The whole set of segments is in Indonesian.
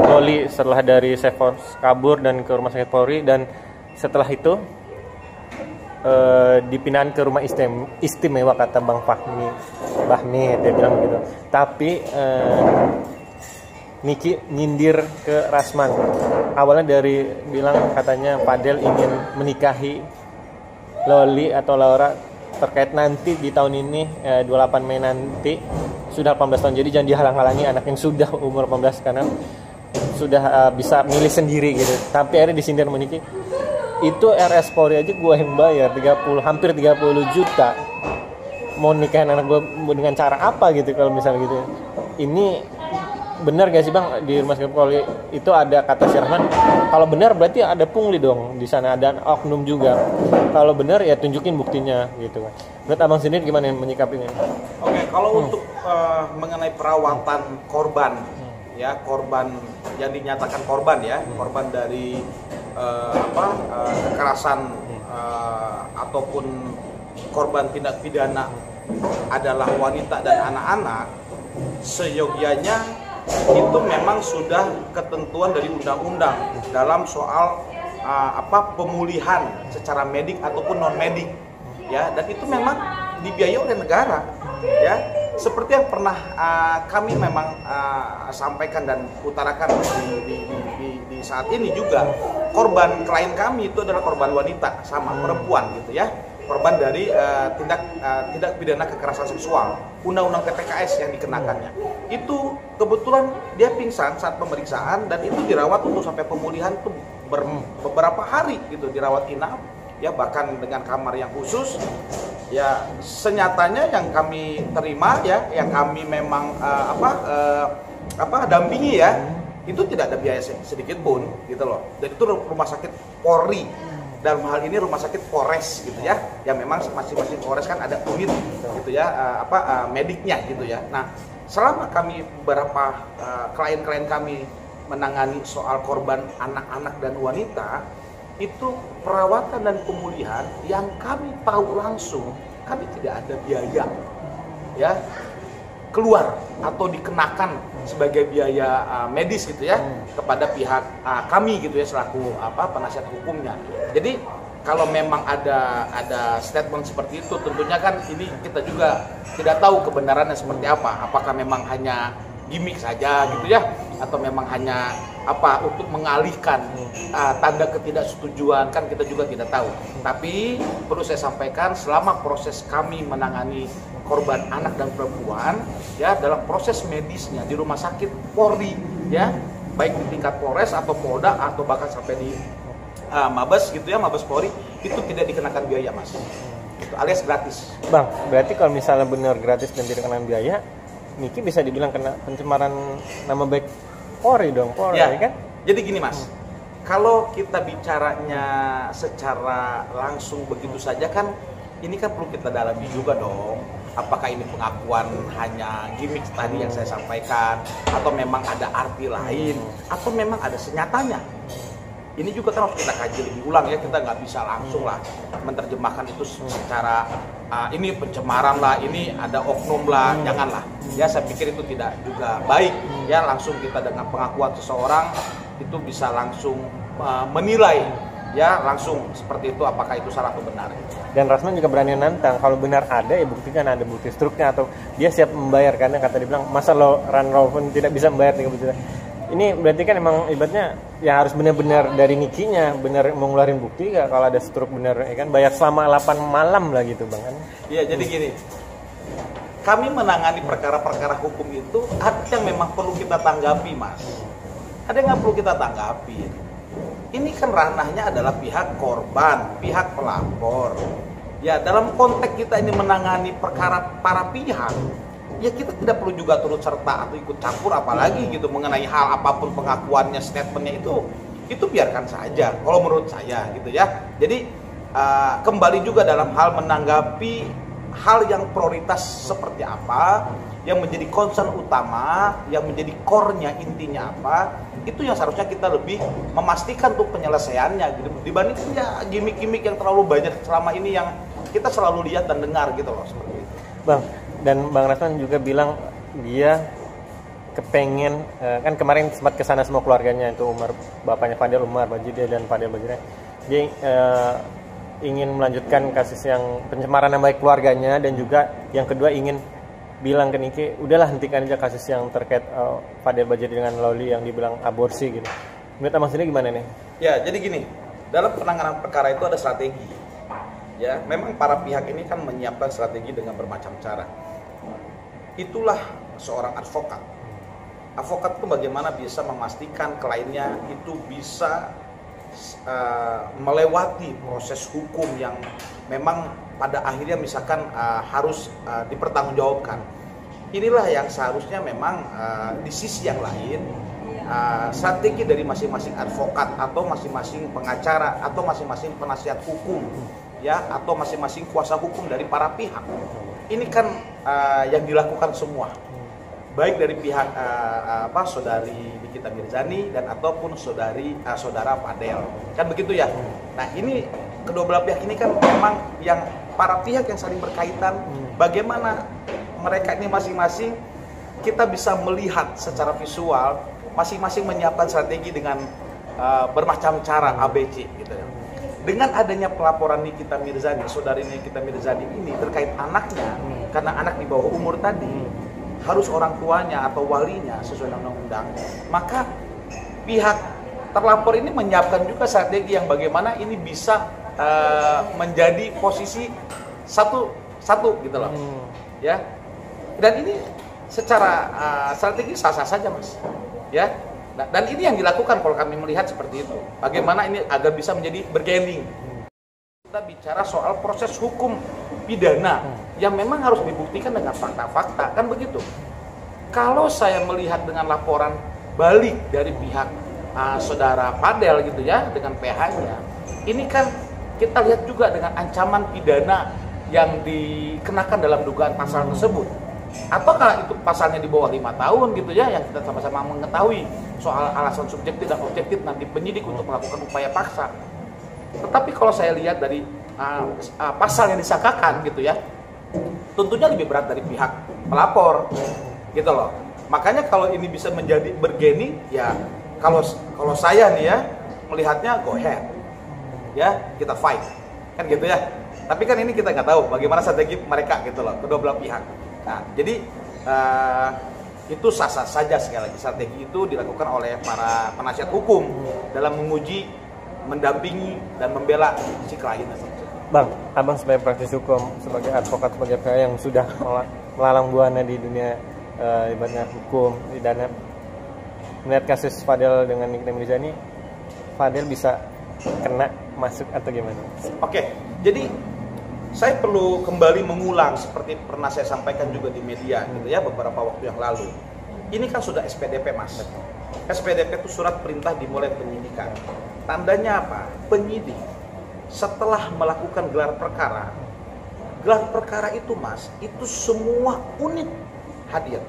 Loli setelah dari Sevens kabur dan ke rumah sakit Polri, dan setelah itu dipindahin ke rumah istimewa kata Bang Bahmi dia bilang begitu. Tapi Niki nyindir ke Rasman. Awalnya dari bilang katanya Fadel ingin menikahi Loli atau Laura terkait nanti di tahun ini 28 Mei nanti sudah 18 tahun, jadi jangan dihalang-halangi anak yang sudah umur 18 karena sudah bisa milih sendiri gitu. Tapi akhirnya disindir meniki, itu RS Polri aja gue yang bayar hampir 30 juta, mau nikahin anak gue dengan cara apa gitu kalau misalnya gitu. Ini benar gak sih Bang, di rumah sakit Polri itu ada kata si Rahman, kalau benar berarti ada pungli dong di sana, ada oknum juga. Kalau benar ya tunjukin buktinya gitu kan. Menurut Abang sendiri gimana menyikapinya? Oke, kalau untuk mengenai perawatan korban, ya korban yang dinyatakan korban ya, korban dari kekerasan ataupun korban tindak pidana adalah wanita dan anak-anak, seyogyanya itu memang sudah ketentuan dari undang-undang dalam soal pemulihan secara medik ataupun non medik, ya, dan itu memang dibiayai oleh negara, ya, seperti yang pernah kami memang sampaikan dan utarakan di saat ini juga. Korban klien kami itu adalah korban wanita sama perempuan gitu ya, korban dari tindak pidana kekerasan seksual, undang-undang TPKS yang dikenakannya. Itu kebetulan dia pingsan saat pemeriksaan dan itu dirawat untuk sampai pemulihan tuh beberapa hari gitu, dirawat inap ya, bahkan dengan kamar yang khusus. Ya, senyatanya yang kami terima ya, yang kami memang dampingi ya, itu tidak ada biaya sedikit pun gitu loh. Dan itu rumah sakit Polri, dalam hal ini rumah sakit Polres gitu ya, yang memang masing-masing Polres kan ada unit gitu ya, mediknya gitu ya. Nah, selama kami beberapa klien-klien kami menangani soal korban anak-anak dan wanita, itu perawatan dan pemulihan yang kami tahu langsung, kami tidak ada biaya ya keluar atau dikenakan sebagai biaya medis gitu ya kepada pihak kami gitu ya selaku penasihat hukumnya. Jadi kalau memang ada statement seperti itu, tentunya kan ini kita juga tidak tahu kebenarannya seperti apa. Apakah memang hanya gimmick saja gitu ya, atau memang hanya untuk mengalihkan tanda ketidaksetujuan, kan kita juga tidak tahu. Tapi perlu saya sampaikan, selama proses kami menangani korban anak dan perempuan ya, dalam proses medisnya di rumah sakit Polri ya, baik di tingkat Polres atau Polda atau bahkan sampai di Mabes gitu ya, Mabes Polri, itu tidak dikenakan biaya Mas, itu alias gratis. Bang, berarti kalau misalnya benar gratis dan tidak dikenakan biaya, Niki bisa dibilang kena pencemaran nama baik Polri dong, Polri ya kan? Jadi gini Mas, kalau kita bicaranya secara langsung begitu saja kan, ini kan perlu kita dalami juga dong. Apakah ini pengakuan hanya gimmick tadi yang saya sampaikan, atau memang ada arti lain, atau memang ada senyatanya? Ini juga kan harus kita kaji lebih ulang ya, kita nggak bisa langsung lah menerjemahkan itu secara ini pencemaran lah, ini ada oknum lah, janganlah. Ya, saya pikir itu tidak juga baik ya, langsung kita dengan pengakuan seseorang itu bisa langsung menilai ya, langsung seperti itu apakah itu salah atau benar. Dan Rasman juga berani nantang, kalau benar ada ya buktikan, ada bukti struknya atau dia siap membayar, karena kata dia bilang masa lo Ranro pun tidak bisa membayar 30 juta. Ini berarti kan emang ibaratnya ya harus benar-benar dari Nikinya, benar mau ngeluarin bukti gak, kalau ada struk benar ya kan, bayar selama 8 malam lah gitu Bang kan. Iya, jadi gini, kami menangani perkara-perkara hukum itu ada yang memang perlu kita tanggapi Mas, ada yang nggak perlu kita tanggapi. Ini kan ranahnya adalah pihak korban, pihak pelapor. Ya, dalam konteks kita ini menangani perkara para pihak, ya kita tidak perlu juga turut serta atau ikut campur apalagi gitu mengenai hal apapun, pengakuannya, statementnya itu biarkan saja kalau menurut saya gitu ya. Jadi kembali juga dalam hal menanggapi hal yang prioritas seperti apa, yang menjadi concern utama, yang menjadi core-nya, intinya apa, itu yang seharusnya kita lebih memastikan tuh penyelesaiannya gitu, dibandingkan ya gimmick-gimmick yang terlalu banyak selama ini yang kita selalu lihat dan dengar gitu loh, seperti itu. Bang, dan Bang Rasman juga bilang dia kepengen kan kemarin sempat kesana semua keluarganya, itu Umar, bapaknya Fadel, Umar Bajide dan Fadel Bajide. Dia ingin melanjutkan kasus yang pencemaran nama baik keluarganya, dan juga yang kedua ingin bilang ke Nike, udahlah hentikan aja kasus yang terkait Fadel Bajide dengan Loli yang dibilang aborsi gitu. Menurut Abang sendiri gimana nih? Ya, jadi gini, dalam penanganan perkara itu ada strategi. Ya, memang para pihak ini kan menyiapkan strategi dengan bermacam cara. Itulah seorang advokat. Advokat itu bagaimana bisa memastikan kliennya itu bisa melewati proses hukum yang memang pada akhirnya misalkan harus dipertanggungjawabkan. Inilah yang seharusnya memang di sisi yang lain strategi dari masing-masing advokat atau masing-masing pengacara atau masing-masing penasihat hukum, ya, atau masing-masing kuasa hukum dari para pihak. Ini kan yang dilakukan semua, baik dari pihak saudari Nikita Mirzani dan ataupun saudara Fadel, kan begitu ya. Nah, ini kedua belah pihak ini kan memang yang para pihak yang saling berkaitan, bagaimana mereka ini masing-masing kita bisa melihat secara visual masing-masing menyiapkan strategi dengan bermacam cara ABC gitu ya. Dengan adanya pelaporan Nikita Mirzani, saudari Nikita Mirzani ini terkait anaknya, karena anak di bawah umur tadi, harus orang tuanya atau walinya sesuai undang-undang, maka pihak terlapor ini menyiapkan juga strategi yang bagaimana ini bisa menjadi posisi satu gitu loh, ya. Dan ini secara strategi sah-sah saja, Mas, ya. Nah, dan ini yang dilakukan kalau kami melihat seperti itu. Bagaimana ini agar bisa menjadi bergening. Kita bicara soal proses hukum pidana yang memang harus dibuktikan dengan fakta-fakta, kan begitu. Kalau saya melihat dengan laporan balik dari pihak saudara Fadel gitu ya, dengan PH-nya, ini kan kita lihat juga dengan ancaman pidana yang dikenakan dalam dugaan pasal tersebut. Ataukah itu pasalnya di bawah 5 tahun gitu ya, yang kita sama-sama mengetahui soal alasan subjektif dan objektif nanti penyidik untuk melakukan upaya paksa. Tetapi kalau saya lihat dari pasal yang disangkakan gitu ya, tentunya lebih berat dari pihak pelapor gitu loh. Makanya kalau ini bisa menjadi bergening, ya kalau saya nih ya melihatnya go ahead, ya kita fight kan gitu ya. Tapi kan ini kita nggak tahu bagaimana strategi mereka gitu loh, kedua belah pihak. Nah, jadi itu sah-sah saja, sekali lagi strategi itu dilakukan oleh para penasihat hukum dalam menguji, mendampingi dan membela si klien. Bang, Abang sebagai praktisi hukum, sebagai advokat, sebagai pihak yang sudah melalang buana di dunia ibaratnya hukum, dan melihat kasus Fadel dengan Nikita Mirzani, Fadel bisa kena masuk atau gimana? Oke, jadi saya perlu kembali mengulang seperti pernah saya sampaikan juga di media gitu ya beberapa waktu yang lalu. Ini kan sudah SPDP, Mas. SPDP itu surat perintah dimulai penyidikan. Tandanya apa? Penyidik setelah melakukan gelar perkara itu, Mas, itu semua unit hadir.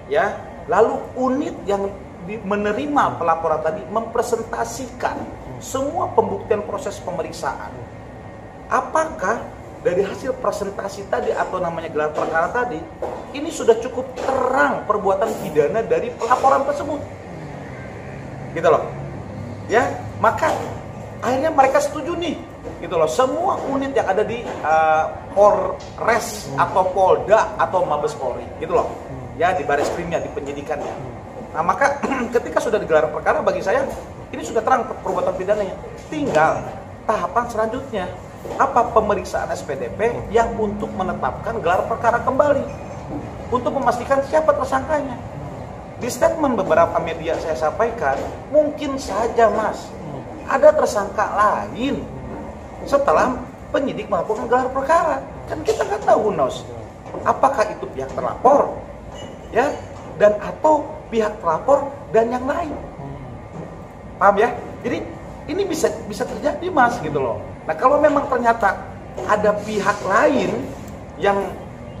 Ya, lalu unit yang menerima pelaporan tadi mempresentasikan semua pembuktian proses pemeriksaan. Apakah dari hasil presentasi tadi atau namanya gelar perkara tadi, ini sudah cukup terang perbuatan pidana dari pelaporan tersebut, gitu loh, ya. Maka akhirnya mereka setuju nih, gitu loh. Semua unit yang ada di Polres atau Polda atau Mabes Polri, gitu loh, ya, di baris krimnya, di penyidikannya. Nah, maka ketika sudah digelar perkara, bagi saya ini sudah terang perbuatan pidananya. Tinggal tahapan selanjutnya, apa? Pemeriksaan SPDP yang untuk menetapkan gelar perkara kembali, untuk memastikan siapa tersangkanya. Di statement beberapa media saya sampaikan, mungkin saja, Mas, ada tersangka lain setelah penyidik melakukan gelar perkara. Kan kita nggak tahu, Nos, apakah itu pihak terlapor, ya, dan atau pihak terlapor dan yang lain. Paham ya? Jadi ini bisa terjadi, Mas, gitu loh. Nah, kalau memang ternyata ada pihak lain yang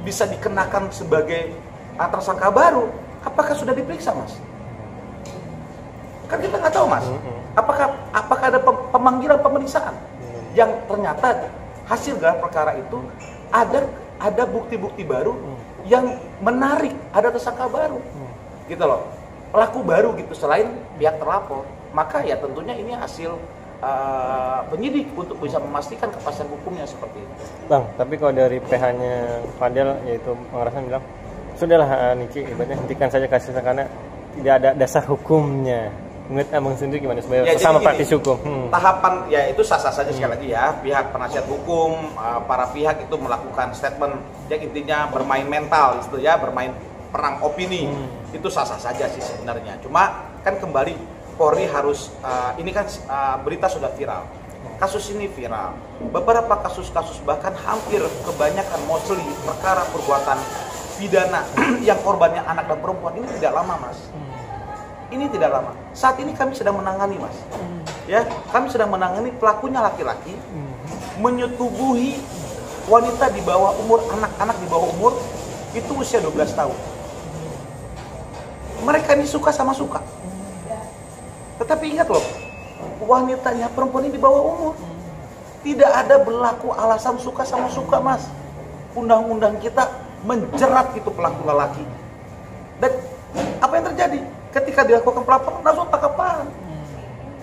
bisa dikenakan sebagai tersangka baru, apakah sudah diperiksa, Mas? Kan kita nggak tahu, Mas. Apakah ada pemanggilan pemeriksaan yang ternyata hasil gelar perkara itu ada bukti-bukti baru yang menarik, ada tersangka baru. gitu loh, pelaku baru gitu selain pihak terlapor. Maka ya tentunya ini hasil penyidik untuk bisa memastikan kepastian hukumnya seperti itu. Bang, tapi kalau dari PH-nya Fadel yaitu Bang Rasman bilang, sudahlah Niki, ibaratnya hentikan saja kasusnya karena tidak ada dasar hukumnya. Menurut Abang sendiri gimana sebagai sama praktis hukum? Tahapan ya itu sah-sah saja sekali lagi ya. Pihak penasihat hukum, para pihak itu melakukan statement, ya intinya bermain mental itu ya, bermain perang opini. Itu sah-sah saja sih sebenarnya. Cuma kan kembali Polri harus, ini kan berita sudah viral, kasus ini viral, beberapa kasus-kasus bahkan hampir kebanyakan mostly perkara perbuatan pidana yang korbannya anak dan perempuan ini tidak lama mas, ini tidak lama. Saat ini kami sedang menangani mas, ya kami sedang menangani pelakunya laki-laki menyetubuhi wanita di bawah umur, anak-anak di bawah umur itu usia 12 tahun. Mereka ini suka sama suka. Tetapi ingat loh, wanitanya perempuan ini di bawah umur. Tidak ada berlaku alasan suka sama suka mas. Undang-undang kita menjerat itu pelaku lelaki. Dan apa yang terjadi? Ketika dilakukan pelaporan langsung tangkapan.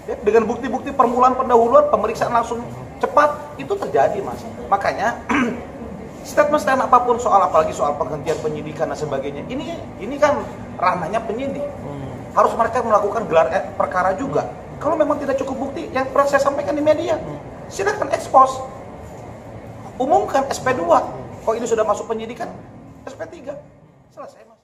Ya, dengan bukti-bukti permulaan pendahuluan, pemeriksaan langsung cepat, itu terjadi mas. Makanya statement apapun soal, apalagi soal penghentian penyidikan dan sebagainya, ini kan ranahnya penyidik. Harus mereka melakukan gelar perkara juga. Kalau memang tidak cukup bukti, yang pernah saya sampaikan di media, silakan ekspos, umumkan SP2. Kalau ini sudah masuk penyidikan, SP3 selesai.